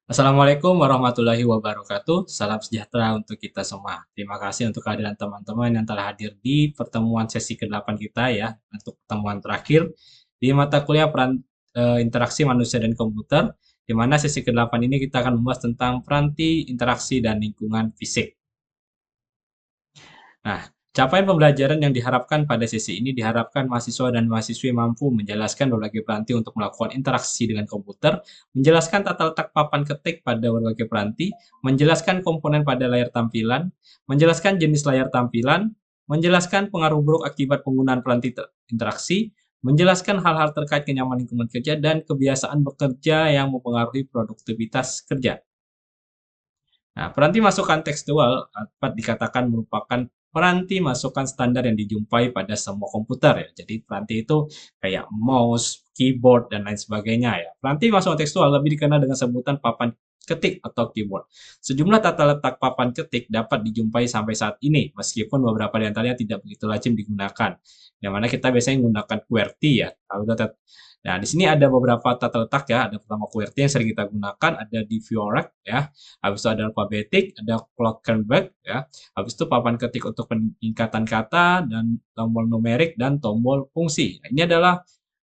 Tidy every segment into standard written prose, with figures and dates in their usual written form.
Assalamualaikum warahmatullahi wabarakatuh. Salam sejahtera untuk kita semua. Terima kasih untuk kehadiran teman-teman yang telah hadir di pertemuan sesi ke-8 kita ya, untuk pertemuan terakhir di mata kuliah interaksi manusia dan komputer, di mana sesi ke-8 ini kita akan membahas tentang peranti, interaksi, dan lingkungan fisik. Nah, capaian pembelajaran yang diharapkan pada sesi ini diharapkan mahasiswa dan mahasiswi mampu menjelaskan berbagai peranti untuk melakukan interaksi dengan komputer, menjelaskan tata letak papan ketik pada berbagai peranti, menjelaskan komponen pada layar tampilan, menjelaskan jenis layar tampilan, menjelaskan pengaruh buruk akibat penggunaan peranti interaksi, menjelaskan hal-hal terkait kenyamanan lingkungan kerja dan kebiasaan bekerja yang mempengaruhi produktivitas kerja. Nah, peranti masukan tekstual dapat dikatakan merupakan peranti masukan standar yang dijumpai pada semua komputer ya. Jadi peranti itu kayak mouse, keyboard, dan lain sebagainya ya. Peranti masukan tekstual lebih dikenal dengan sebutan papan ketik atau keyboard. Sejumlah tata letak papan ketik dapat dijumpai sampai saat ini, meskipun beberapa di antaranya tidak begitu lazim digunakan. Yang mana kita biasanya menggunakan QWERTY ya. Nah, di sini ada beberapa tata letak ya. Ada pertama QWERTY yang sering kita gunakan, ada di Dvorak ya. Habis itu ada alfabetik, ada Glockenbach ya. Habis itu papan ketik untuk peningkatan kata dan tombol numerik dan tombol fungsi. Nah, ini adalah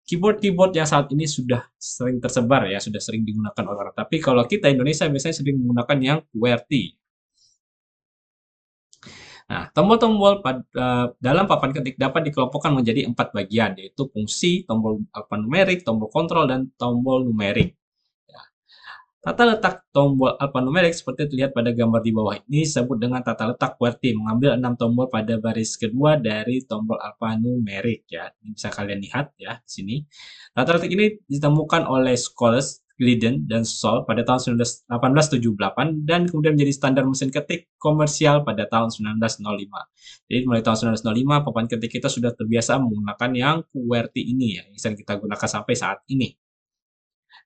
keyboard-keyboard yang saat ini sudah sering tersebar ya, sudah sering digunakan orang. Tapi kalau kita Indonesia biasanya sering menggunakan yang QWERTY. Nah, tombol-tombol dalam papan ketik dapat dikelompokkan menjadi 4 bagian, yaitu fungsi, tombol alfanumerik, tombol kontrol, dan tombol numerik. Ya. Tata letak tombol alfanumerik seperti terlihat pada gambar di bawah ini disebut dengan tata letak QWERTY, mengambil 6 tombol pada baris kedua dari tombol alfanumerik ya. Ini bisa kalian lihat ya di sini. Tata letak ini ditemukan oleh Scholz, Glidden, dan Sol pada tahun 1878 dan kemudian menjadi standar mesin ketik komersial pada tahun 1905. Jadi mulai tahun 1905 papan ketik kita sudah terbiasa menggunakan yang QWERTY ini ya, yang sering kita gunakan sampai saat ini.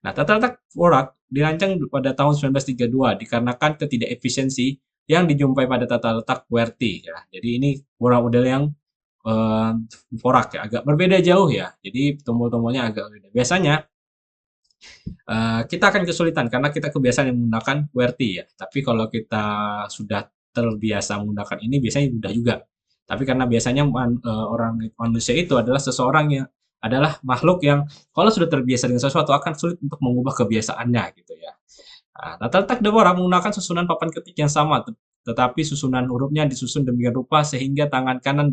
Nah, tata letak Dvorak dirancang pada tahun 1932 dikarenakan ketidakefisiensi yang dijumpai pada tata letak QWERTY ya. Jadi ini model yang Dvorak ya, agak berbeda jauh ya. Jadi tombol-tombolnya agak berbeda. Biasanya kita akan kesulitan karena kita kebiasaan menggunakan QWERTY ya. Tapi kalau kita sudah terbiasa menggunakan ini biasanya mudah juga. Tapi karena biasanya orang manusia itu adalah seseorang yang adalah makhluk yang kalau sudah terbiasa dengan sesuatu akan sulit untuk mengubah kebiasaannya gitu ya. Nah, tata letak Deborah menggunakan susunan papan ketik yang sama, tetapi susunan hurufnya disusun demikian rupa sehingga tangan kanan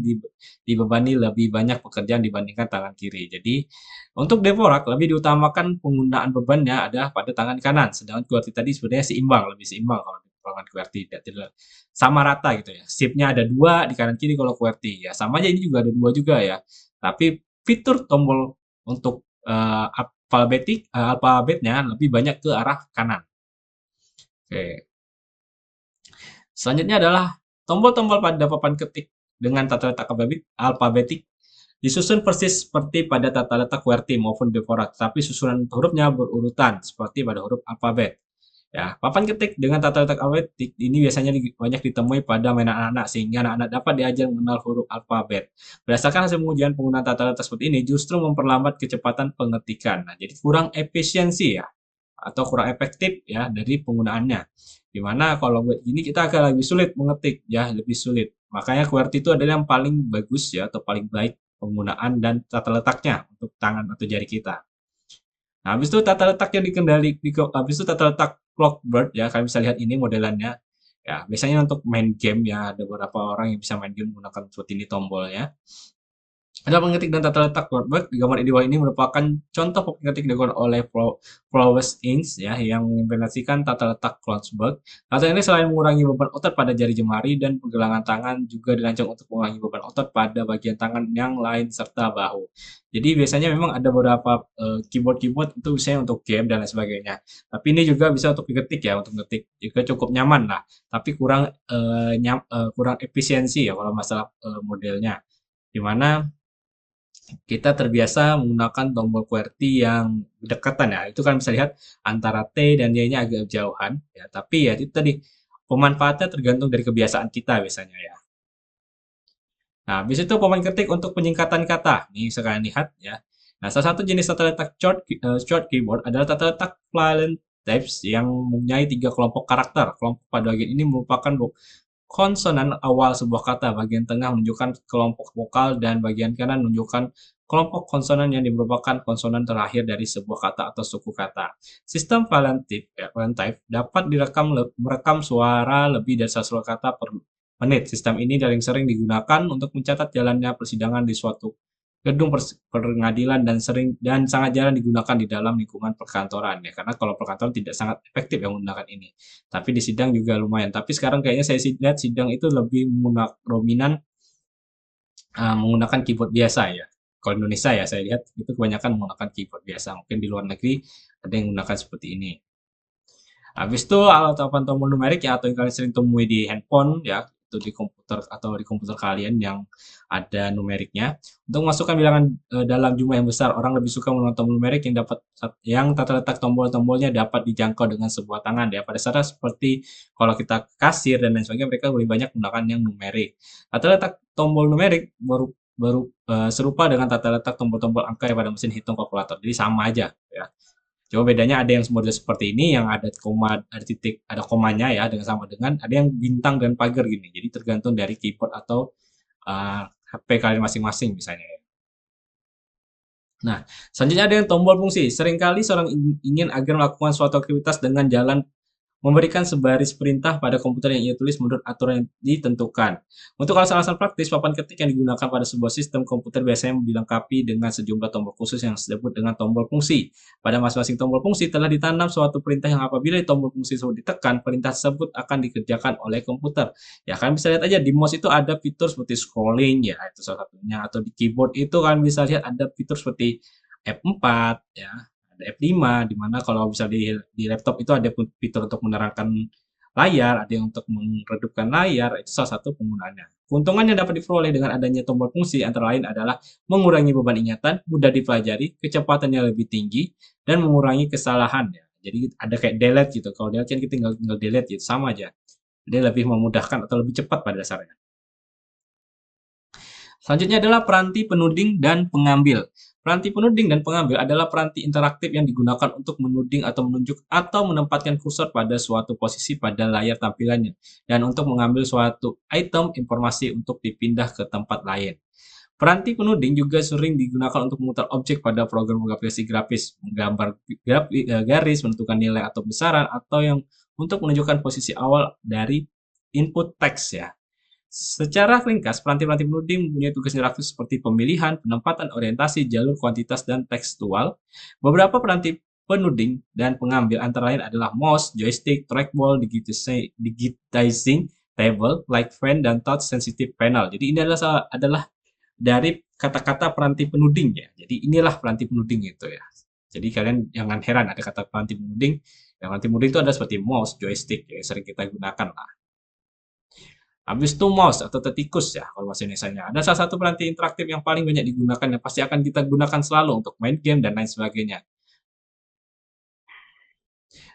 dibebani lebih banyak pekerjaan dibandingkan tangan kiri. Jadi, untuk Deborah lebih diutamakan penggunaan bebannya ada pada tangan kanan, sedangkan QWERTY tadi sebenarnya seimbang, lebih seimbang kalau dengan QWERTY, tidak sama rata gitu ya. Shift-nya ada dua di kanan kiri kalau QWERTY ya, sama aja ini juga ada dua juga ya. Tapi fitur tombol untuk alfabetnya lebih banyak ke arah kanan. Oke. Selanjutnya adalah tombol-tombol pada papan ketik dengan tata letak alfabetik disusun persis seperti pada tata letak QWERTY maupun Dvorak, tapi susunan hurufnya berurutan seperti pada huruf alfabet. Ya, papan ketik dengan tata letak alfabetik ini biasanya banyak ditemui pada mainan anak-anak sehingga anak-anak dapat diajar mengenal huruf alfabet. Berdasarkan hasil pengujian penggunaan tata letak seperti ini justru memperlambat kecepatan pengetikan. Nah, jadi kurang efisiensi ya atau kurang efektif ya dari penggunaannya. Dimana kalau buat gini kita akan lebih sulit mengetik ya, lebih sulit. Makanya QWERTY itu adalah yang paling bagus ya atau paling baik penggunaan dan tata letaknya untuk tangan atau jari kita. Nah, habis itu tata letak yang habis itu tata letak Clockbird ya, kalian bisa lihat ini modelannya. Ya, biasanya untuk main game ya, ada beberapa orang yang bisa main game menggunakan seperti ini tombolnya. Ada pengetik dan tata letak Wordback di gambar di bawah ini merupakan contoh pengetik dilakukan oleh Flowers Inc. ya yang mengimplementasikan tata letak Clocksburg. Tata ini selain mengurangi beban otot pada jari jemari dan pergelangan tangan juga dirancang untuk mengurangi beban otot pada bagian tangan yang lain serta bahu. Jadi biasanya memang ada beberapa keyboard-keyboard itu misalnya untuk game dan lain sebagainya. Tapi ini juga bisa untuk diketik ya, untuk ngetik juga cukup nyaman lah. Tapi kurang efisiensi ya kalau masalah modelnya. Dimana kita terbiasa menggunakan tombol QWERTY yang berdekatan ya. Itu kan bisa lihat antara T dan Y-nya agak jauhan ya. Tapi ya itu tadi pemanfaatnya tergantung dari kebiasaan kita biasanya ya. Nah, habis itu papan ketik untuk penyingkatan kata. Nih bisa kalian lihat ya. Nah, salah satu jenis tata letak short keyboard adalah tata letak types yang mempunyai 3 kelompok karakter. Kelompok pada bagian ini merupakan konsonan awal sebuah kata. Bagian tengah menunjukkan kelompok vokal dan bagian kanan menunjukkan kelompok konsonan yang merupakan konsonan terakhir dari sebuah kata atau suku kata. Sistem Valentive dapat merekam suara lebih dari 100 kata per menit. Sistem ini paling sering digunakan untuk mencatat jalannya persidangan di suatu gedung pengadilan dan sangat jarang digunakan di dalam lingkungan perkantoran ya, karena kalau perkantoran tidak sangat efektif yang menggunakan ini. Tapi di sidang juga lumayan. Tapi sekarang kayaknya saya lihat sidang itu lebih dominan menggunakan keyboard biasa ya. Kalau Indonesia ya saya lihat itu kebanyakan menggunakan keyboard biasa. Mungkin di luar negeri ada yang menggunakan seperti ini. Habis itu alat papan tombol numerik ya, atau yang kalian sering temui di handphone ya, itu di komputer atau di komputer kalian yang ada numeriknya. Untuk masukkan bilangan dalam jumlah yang besar, orang lebih suka menggunakan tombol numerik yang tata letak tombol-tombolnya dapat dijangkau dengan sebuah tangan ya. Pada dasarnya seperti kalau kita kasir dan lain sebagainya, mereka lebih banyak menggunakan yang numerik. Tata letak tombol numerik serupa dengan tata letak tombol-tombol angka pada mesin hitung kalkulator. Jadi sama aja ya. Cuma bedanya ada yang model seperti ini yang ada koma, ada titik, ada komanya ya dengan sama dengan ada yang bintang dan pagar gini. Jadi tergantung dari keyboard atau HP kalian masing-masing misalnya ya. Nah, selanjutnya ada yang tombol fungsi. Seringkali seorang ingin agar melakukan suatu aktivitas dengan jalan memberikan sebaris perintah pada komputer yang ia tulis menurut aturan yang ditentukan. Untuk alasan-alasan praktis, papan ketik yang digunakan pada sebuah sistem komputer biasanya dilengkapi dengan sejumlah tombol khusus yang disebut dengan tombol fungsi. Pada masing-masing tombol fungsi telah ditanam suatu perintah yang apabila tombol fungsi tersebut ditekan, perintah tersebut akan dikerjakan oleh komputer. Ya, kalian bisa lihat aja di mouse itu ada fitur seperti scrolling ya, itu salah satunya. Atau di keyboard itu kalian bisa lihat ada fitur seperti F4 ya, F5 di mana kalau bisa di laptop itu ada fitur untuk menerangkan layar, ada yang untuk meredupkan layar, itu salah satu penggunaannya. Keuntungan yang dapat diperoleh dengan adanya tombol fungsi antara lain adalah mengurangi beban ingatan, mudah dipelajari, kecepatannya lebih tinggi, dan mengurangi kesalahan ya. Jadi ada kayak delete gitu. Kalau delete kan kita tinggal delete gitu, sama aja. Dia lebih memudahkan atau lebih cepat pada dasarnya. Selanjutnya adalah peranti penuding dan pengambil. Peranti penuding dan pengambil adalah peranti interaktif yang digunakan untuk menuding atau menunjuk atau menempatkan kursor pada suatu posisi pada layar tampilannya dan untuk mengambil suatu item informasi untuk dipindah ke tempat lain. Peranti penuding juga sering digunakan untuk memutar objek pada program aplikasi grafis, menggambar garis, menentukan nilai atau besaran, atau yang untuk menunjukkan posisi awal dari input teks ya. Secara ringkas, peranti-peranti penuding mempunyai tugas interaktif seperti pemilihan, penempatan orientasi, jalur kuantitas, dan tekstual. Beberapa peranti penuding dan pengambil antara lain adalah mouse, joystick, trackball, digitizing table, like fan, dan touch sensitive panel. Jadi ini adalah dari kata-kata peranti penuding ya. Jadi inilah peranti penuding itu ya. Jadi kalian jangan heran ada kata peranti penuding. Yang peranti penuding itu ada seperti mouse, joystick yang sering kita gunakan lah. Habis itu mouse atau tikus ya kalau bahasa Indonesianya. Ada salah satu peranti interaktif yang paling banyak digunakan yang pasti akan kita gunakan selalu untuk main game dan lain sebagainya.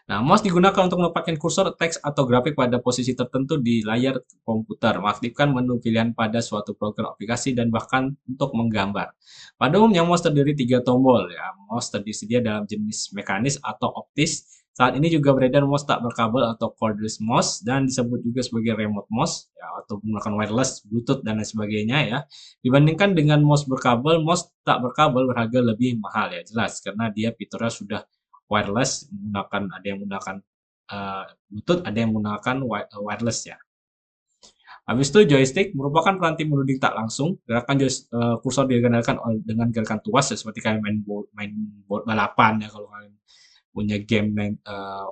Nah, mouse digunakan untuk menempatkan kursor teks atau grafik pada posisi tertentu di layar komputer, mengaktifkan menu pilihan pada suatu program aplikasi dan bahkan untuk menggambar. Pada umumnya mouse terdiri 3 tombol ya. Mouse tersedia dalam jenis mekanis atau optis. Saat ini juga beredar mouse tak berkabel atau cordless mouse dan disebut juga sebagai remote mouse ya, atau menggunakan wireless, bluetooth dan lain sebagainya ya. Dibandingkan dengan mouse berkabel, mouse tak berkabel berharga lebih mahal ya jelas karena dia fiturnya sudah wireless, ada yang menggunakan bluetooth, ada yang menggunakan wireless ya. Habis itu joystick merupakan peranti menuding tak langsung. Gerakan kursor dikendalikan dengan gerakan tuas ya, seperti kalian main balapan ya kalau kalian punya game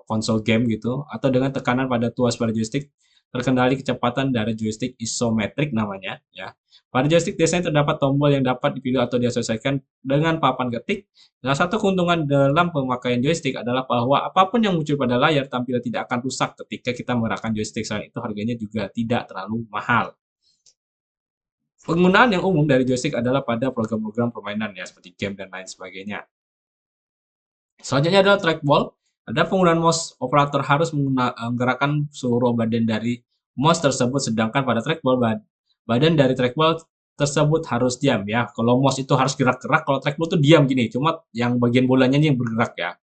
konsol game gitu, atau dengan tekanan pada tuas pada joystick terkendali kecepatan dari joystick isometrik namanya ya. Pada joystick biasanya terdapat tombol yang dapat dipilih atau disesuaikan dengan papan ketik. Salah satu keuntungan dalam pemakaian joystick adalah bahwa apapun yang muncul pada layar tampil tidak akan rusak ketika kita menggerakkan joystick. Selain itu harganya juga tidak terlalu mahal. Penggunaan yang umum dari joystick adalah pada program-program permainan ya seperti game dan lain sebagainya. Selanjutnya adalah trackball. Ada penggunaan mouse, operator harus menggerakkan seluruh badan dari mouse tersebut, sedangkan pada trackball badan dari trackball tersebut harus diam ya. Kalau mouse itu harus gerak-gerak, kalau trackball itu diam gini, cuma yang bagian bolanya ini yang bergerak ya.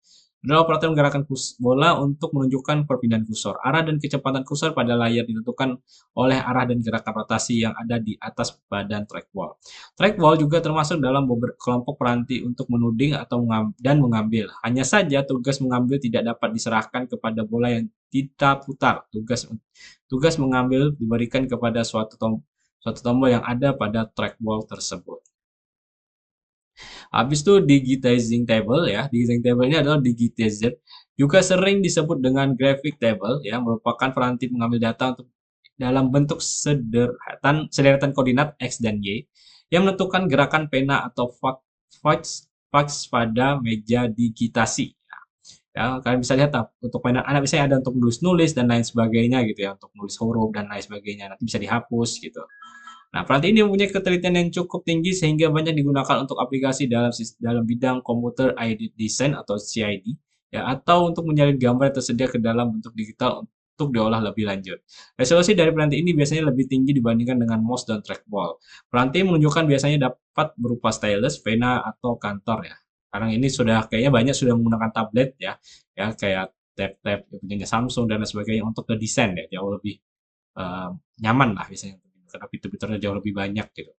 adalah operator menggerakkan bola untuk menunjukkan perpindahan kursor. Arah dan kecepatan kursor pada layar ditentukan oleh arah dan gerakan rotasi yang ada di atas badan trackball. Trackball juga termasuk dalam beberapa kelompok peranti untuk menuding atau dan mengambil. Hanya saja tugas mengambil tidak dapat diserahkan kepada bola yang kita putar. Tugas mengambil diberikan kepada suatu tombol yang ada pada trackball tersebut. Habis itu digitizing table ya. Digitizing table ini adalah digitizer. Juga sering disebut dengan graphic table ya, merupakan peranti mengambil data untuk dalam bentuk sederetan koordinat X dan Y yang menentukan gerakan pena atau fax pada meja digitasi. Ya, kalian bisa lihat untuk pena anak biasanya ada untuk nulis-nulis dan lain sebagainya gitu ya, untuk nulis huruf dan lain sebagainya. Nanti bisa dihapus gitu. Nah, peranti ini mempunyai ketelitian yang cukup tinggi sehingga banyak digunakan untuk aplikasi dalam bidang Computer Aided Design atau CID, ya, atau untuk menyalin gambar yang tersedia ke dalam bentuk digital untuk diolah lebih lanjut. Resolusi dari peranti ini biasanya lebih tinggi dibandingkan dengan mouse dan trackball. Peranti menunjukkan biasanya dapat berupa stylus, pena, atau kantor ya. Sekarang ini kayaknya banyak sudah menggunakan tablet ya, ya kayak tab-tab punya Samsung dan lain sebagainya untuk ke desain ya, jauh lebih eh, nyaman lah biasanya karena fitur-fiturnya jauh lebih banyak gitu.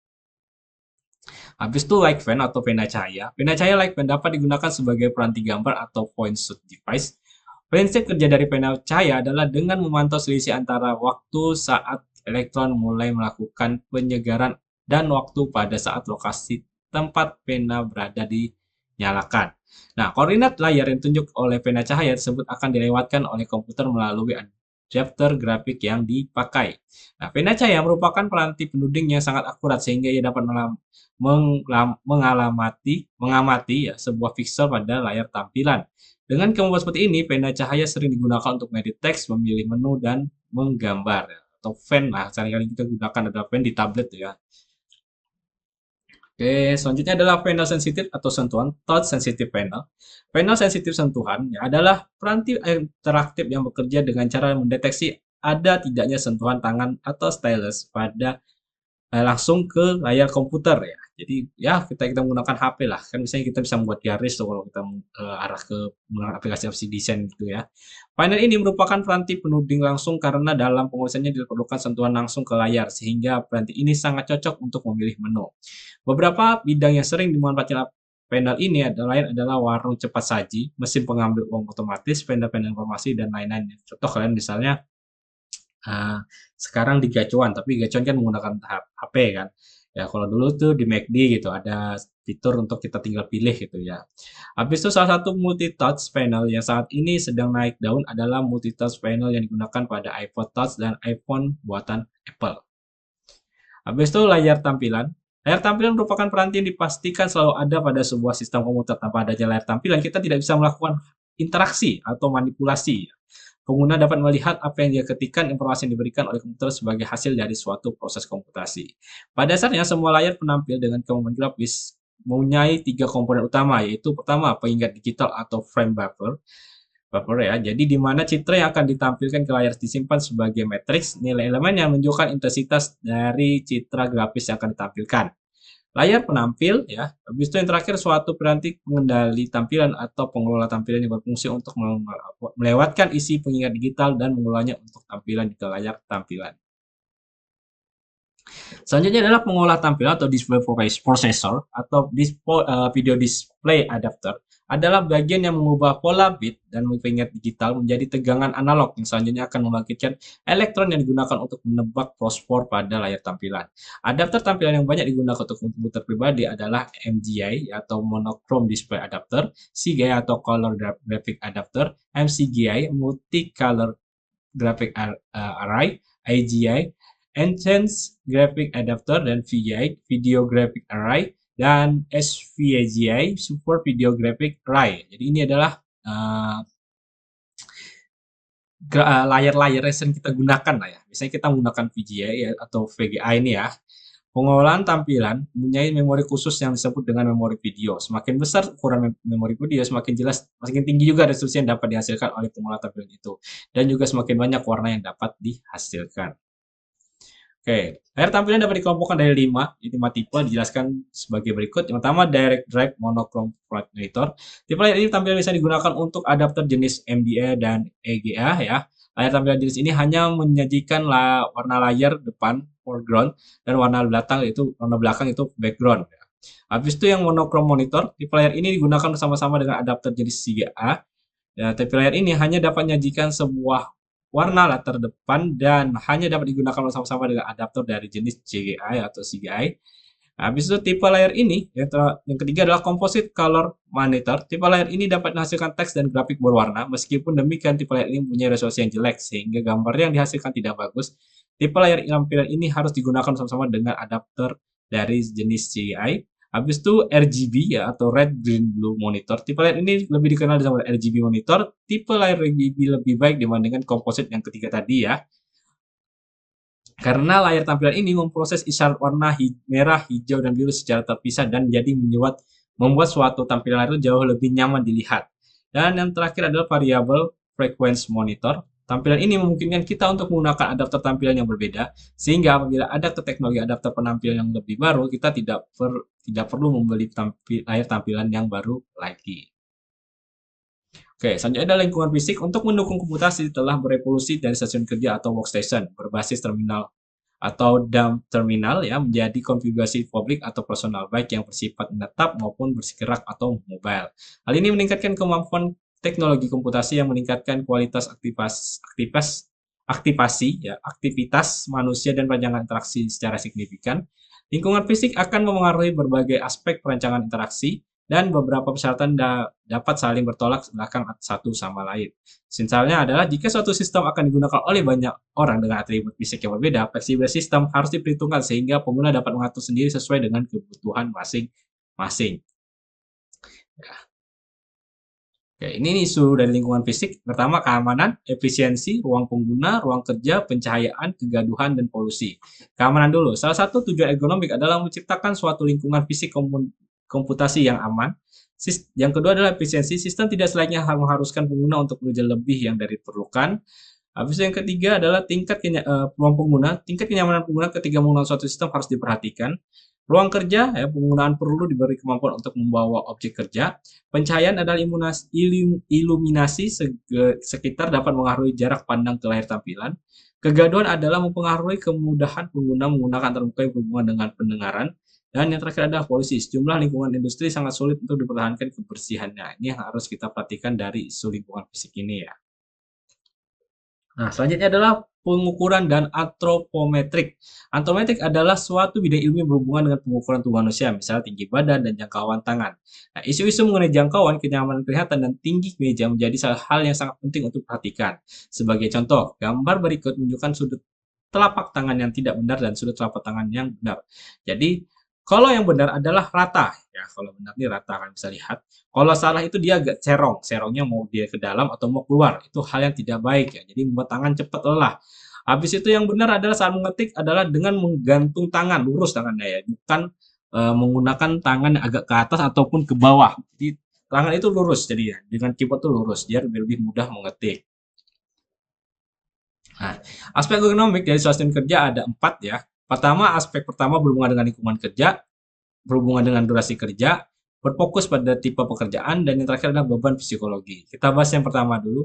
Habis itu light pen atau pena cahaya. Pena cahaya light pen dapat digunakan sebagai peranti gambar atau point shoot device. Prinsip kerja dari pena cahaya adalah dengan memantau selisih antara waktu saat elektron mulai melakukan penyegaran dan waktu pada saat lokasi tempat pena berada dinyalakan. Nah, koordinat layar yang ditunjuk oleh pena cahaya tersebut akan dilewatkan oleh komputer melalui adapter grafik yang dipakai. Nah, pena cahaya merupakan peranti penuding yang sangat akurat sehingga ia dapat mengamati ya, sebuah pixel pada layar tampilan. Dengan kemampuan seperti ini, pena cahaya sering digunakan untuk mengedit teks, memilih menu, dan menggambar. Ya. Atau pen, nah sering-kali kita gunakan adalah pen di tablet ya. Oke, selanjutnya adalah panel sensitif atau sentuhan, touch sensitive panel. Panel sensitif sentuhan ya, adalah peranti interaktif yang bekerja dengan cara mendeteksi ada tidaknya sentuhan tangan atau stylus pada langsung ke layar komputer ya. Jadi ya kita menggunakan HP lah. Kan misalnya kita bisa membuat garis tuh kalau kita arah ke menggunakan aplikasi-aplikasi desain gitu ya. Panel ini merupakan peranti penuding langsung karena dalam pengurusannya diperlukan sentuhan langsung ke layar sehingga peranti ini sangat cocok untuk memilih menu. Beberapa bidang yang sering dimanfaatkan panel ini adalah warung cepat saji, mesin pengambil uang otomatis, panel-panel informasi dan lain-lain. Contoh kalian misalnya Eee, sekarang di gacuan, tapi gacuan kan menggunakan HP kan. Ya kalau dulu tuh di McD gitu ada fitur untuk kita tinggal pilih gitu ya. Habis itu salah satu multi touch panel yang saat ini sedang naik daun adalah multi touch panel yang digunakan pada iPod Touch dan iPhone buatan Apple. Habis itu layar tampilan. Layar tampilan merupakan peranti yang dipastikan selalu ada pada sebuah sistem komputer. Tanpa adanya layar tampilan, kita tidak bisa melakukan interaksi atau manipulasi. Pengguna dapat melihat apa yang dia ketikkan, informasi yang diberikan oleh komputer sebagai hasil dari suatu proses komputasi. Pada dasarnya, semua layar penampil dengan kemampuan grafis mempunyai tiga komponen utama, yaitu pertama, pengingat digital atau frame buffer ya. Jadi di mana citra yang akan ditampilkan ke layar disimpan sebagai matriks nilai elemen yang menunjukkan intensitas dari citra grafis yang akan ditampilkan. Layar penampil ya. Habis itu yang terakhir suatu piranti pengendali tampilan atau pengelola tampilan yang berfungsi untuk melewatkan isi pengingat digital dan mengolahnya untuk tampilan di layar tampilan. Selanjutnya adalah pengolah tampilan atau display processor atau video display adapter adalah bagian yang mengubah pola bit dan pengingat digital menjadi tegangan analog yang selanjutnya akan membangkitkan elektron yang digunakan untuk menebak fosfor pada layar tampilan. Adapter tampilan yang banyak digunakan untuk komputer pribadi adalah MGI atau Monochrome Display Adapter, CGI atau Color Graphic Adapter, MCGI Multicolor Graphic Array, IGI Enhanced Graphic Adapter, dan VGI Video Graphic Array, dan SVGI Super Video Graphic Array. Jadi ini adalah layar-layar yang sering kita gunakan lah ya. Misalnya kita menggunakan VGA ya, atau VGA ini ya. Pengolahan tampilan mempunyai memori khusus yang disebut dengan memori video. Semakin besar ukuran memori video, semakin jelas, semakin tinggi juga resolusi yang dapat dihasilkan oleh pengolah tampilan itu. Dan juga semakin banyak warna yang dapat dihasilkan. Oke, layar tampilan dapat dikelompokkan dari 5 tipe dijelaskan sebagai berikut. Yang pertama, Direct Drive Monochrome Flat Monitor. Tipe layar ini tampilan bisa digunakan untuk adapter jenis MDA dan EGA ya. Layar tampilan jenis ini hanya menyajikan warna layar depan foreground dan warna belakang itu background. Ya. Habis itu yang monochrome monitor, tipe layar ini digunakan bersama-sama dengan adapter jenis CGA. Ya, tapi layar ini hanya dapat menyajikan sebuah warna latar depan dan hanya dapat digunakan bersama-sama dengan adaptor dari jenis CGI atau CGI. Habis itu tipe layar ini, yang ketiga adalah Composite Color Monitor. Tipe layar ini dapat menghasilkan teks dan grafik berwarna, meskipun demikian tipe layar ini mempunyai resolusi yang jelek, sehingga gambar yang dihasilkan tidak bagus. Tipe layar tampilan ini harus digunakan bersama-sama dengan adapter dari jenis CGI. Habis itu RGB ya atau Red Green Blue Monitor. Tipe layar ini lebih dikenal dengan RGB monitor. Tipe layar RGB lebih baik dibandingkan komposit yang ketiga tadi ya. Karena layar tampilan ini memproses isyarat warna merah, hijau, dan biru secara terpisah dan jadi membuat suatu tampilan layar itu jauh lebih nyaman dilihat. Dan yang terakhir adalah variable frequency monitor. Tampilan ini memungkinkan kita untuk menggunakan adapter tampilan yang berbeda, sehingga apabila ada teknologi adapter penampilan yang lebih baru, kita tidak perlu membeli layar tampilan yang baru lagi. Oke, selanjutnya adalah lingkungan fisik. Untuk mendukung komputasi telah berevolusi dari stasiun kerja atau workstation berbasis terminal atau dumb terminal ya menjadi konfigurasi publik atau personal baik yang bersifat menetap maupun bergerak atau mobile. Hal ini meningkatkan kemampuan teknologi komputasi yang meningkatkan kualitas aktivitas manusia dan panjangan interaksi secara signifikan. Lingkungan fisik akan memengaruhi berbagai aspek perancangan interaksi dan beberapa persyaratan dapat saling bertolak belakang satu sama lain. Misalnya adalah jika suatu sistem akan digunakan oleh banyak orang dengan atribut fisik yang berbeda, fleksibilitas sistem harus diperhitungkan sehingga pengguna dapat mengatur sendiri sesuai dengan kebutuhan masing-masing. Ya. Oke, ini isu dari lingkungan fisik. Pertama, keamanan, efisiensi, ruang pengguna, ruang kerja, pencahayaan, kegaduhan, dan polusi. Keamanan dulu. Salah satu tujuan ergonomik adalah menciptakan suatu lingkungan fisik komputasi yang aman. Yang kedua adalah efisiensi. Sistem tidak selayaknya mengharuskan pengguna untuk bekerja lebih yang dari diperlukan. Habis itu yang ketiga adalah ruang pengguna. Tingkat kenyamanan pengguna ketika menggunakan suatu sistem harus diperhatikan. Ruang kerja, ya, penggunaan perlu diberi kemampuan untuk membawa objek kerja. Pencahayaan adalah iluminasi sekitar dapat mengaruhi jarak pandang ke layar tampilan. Kegaduhan adalah mempengaruhi kemudahan pengguna menggunakan terbuka yang berhubungan dengan pendengaran. Dan yang terakhir adalah polusi. Sejumlah lingkungan industri sangat sulit untuk dipertahankan kebersihannya. Ini yang harus kita perhatikan dari isu lingkungan fisik ini ya. Nah, selanjutnya adalah pengukuran dan antropometrik. Antropometrik adalah suatu bidang ilmu yang berhubungan dengan pengukuran tubuh manusia, misalnya tinggi badan dan jangkauan tangan. Nah, isu-isu mengenai jangkauan, kenyamanan kelihatan, dan tinggi meja menjadi hal yang sangat penting untuk perhatikan. Sebagai contoh, gambar berikut menunjukkan sudut telapak tangan yang tidak benar dan sudut telapak tangan yang benar. Jadi, kalau yang benar adalah rata, ya. Kalau benar ini rata kan bisa lihat. Kalau salah itu dia agak cerong, serongnya mau dia ke dalam atau mau keluar. Itu hal yang tidak baik ya. Jadi membuat tangan cepat lelah. Habis itu yang benar adalah saat mengetik adalah dengan menggantung tangan, lurus tangannya ya, bukan menggunakan tangan agak ke atas ataupun ke bawah. Jadi tangan itu lurus jadi ya, dengan keyboard itu lurus biar lebih mudah mengetik. Nah, aspek ergonomik dari stasiun kerja ada 4 ya. Aspek pertama berhubungan dengan lingkungan kerja, berhubungan dengan durasi kerja, berfokus pada tipe pekerjaan, dan yang terakhir adalah beban psikologi. Kita bahas yang pertama dulu.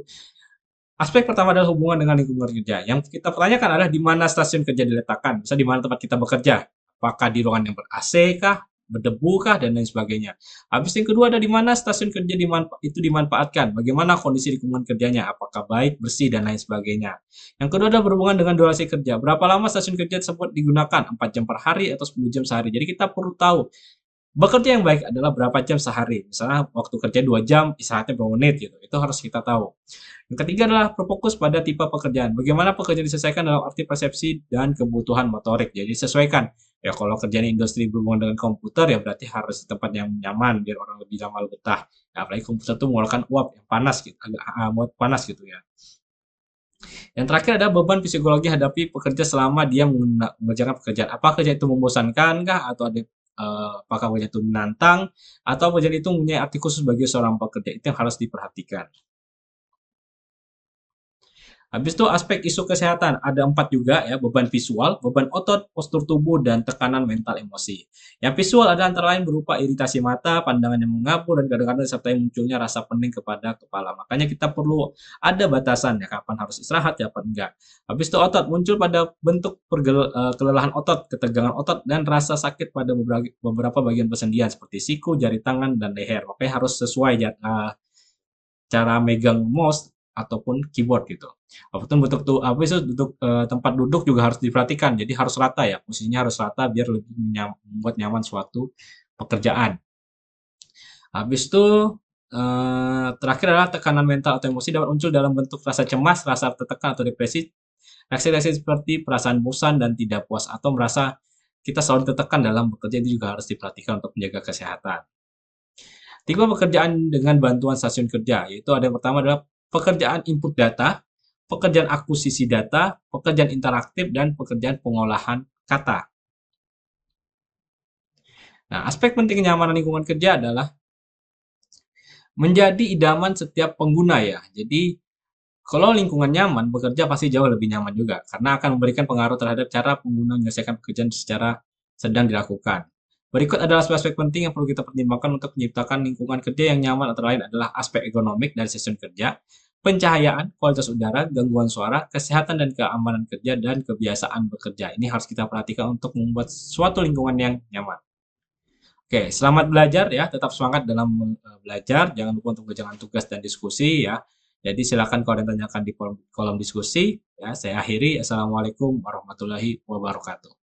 Aspek pertama adalah hubungan dengan lingkungan kerja. Yang kita pertanyakan adalah di mana stasiun kerja diletakkan, bisa di mana tempat kita bekerja. Apakah di ruangan yang ber-AC kah, berdebu kah, dan lain sebagainya. Habis yang kedua ada di mana stasiun kerja itu dimanfaatkan, bagaimana kondisi lingkungan kerjanya, apakah baik, bersih, dan lain sebagainya. Yang kedua adalah berhubungan dengan durasi kerja, berapa lama stasiun kerja tersebut digunakan, 4 jam per hari atau 10 jam sehari. Jadi kita perlu tahu bekerja yang baik adalah berapa jam sehari. Misalnya waktu kerja 2 jam, istirahatnya berapa menit gitu. Itu harus kita tahu. Yang ketiga adalah berfokus pada tipe pekerjaan. Bagaimana pekerjaan diselesaikan dalam arti persepsi dan kebutuhan motorik. Jadi sesuaikan. Ya kalau kerjaan industri berhubungan dengan komputer ya berarti harus di tempat yang nyaman biar orang lebih lama betah. Ya, apalagi komputer itu mengeluarkan uap yang panas gitu, agak panas gitu ya. Yang terakhir ada beban psikologi hadapi pekerja selama dia mengerjakan pekerjaan. Apakah kerja itu membosankan kah atau apakah pekerjaan itu menantang atau pekerjaan itu mempunyai arti khusus bagi seorang pekerja, itu yang harus diperhatikan. Habis itu aspek isu kesehatan ada 4 juga ya, beban visual, beban otot, postur tubuh, dan tekanan mental emosi. Yang visual ada antara lain berupa iritasi mata, pandangan yang mengapul, dan kadang-kadang disertai munculnya rasa pening kepada kepala. Makanya kita perlu ada batasan ya, kapan harus istirahat, kapan enggak. Habis itu otot muncul pada bentuk kelelahan otot, ketegangan otot, dan rasa sakit pada beberapa bagian persendian seperti siku, jari tangan, dan leher. Makanya harus sesuai cara megang mouse ataupun keyboard gitu. Apapun bentuk tuh apa itu untuk tempat duduk juga harus diperhatikan. Jadi harus rata ya, posisinya harus rata biar lebih membuat nyaman suatu pekerjaan. Habis itu terakhir adalah tekanan mental atau emosi dapat muncul dalam bentuk rasa cemas, rasa tertekan atau depresi. Reaksi-reaksi seperti perasaan bosan dan tidak puas atau merasa kita selalu tertekan dalam bekerja itu juga harus diperhatikan untuk menjaga kesehatan. 3 pekerjaan dengan bantuan stasiun kerja, yaitu ada yang pertama adalah pekerjaan input data, pekerjaan akuisisi data, pekerjaan interaktif, dan pekerjaan pengolahan kata. Nah, aspek penting kenyamanan lingkungan kerja adalah menjadi idaman setiap pengguna ya. Jadi, kalau lingkungan nyaman, bekerja pasti jauh lebih nyaman juga, karena akan memberikan pengaruh terhadap cara pengguna menyelesaikan pekerjaan secara sedang dilakukan. Berikut adalah aspek-aspek penting yang perlu kita pertimbangkan untuk menciptakan lingkungan kerja yang nyaman, antara lain adalah aspek ekonomik dari sistem kerja, pencahayaan, kualitas udara, gangguan suara, kesehatan dan keamanan kerja, dan kebiasaan bekerja. Ini harus kita perhatikan untuk membuat suatu lingkungan yang nyaman. Oke, selamat belajar ya. Tetap semangat dalam belajar. Jangan lupa untuk mengerjakan tugas dan diskusi ya. Jadi silakan kalau ada yang tanyakan di kolom diskusi. Ya, saya akhiri. Assalamualaikum warahmatullahi wabarakatuh.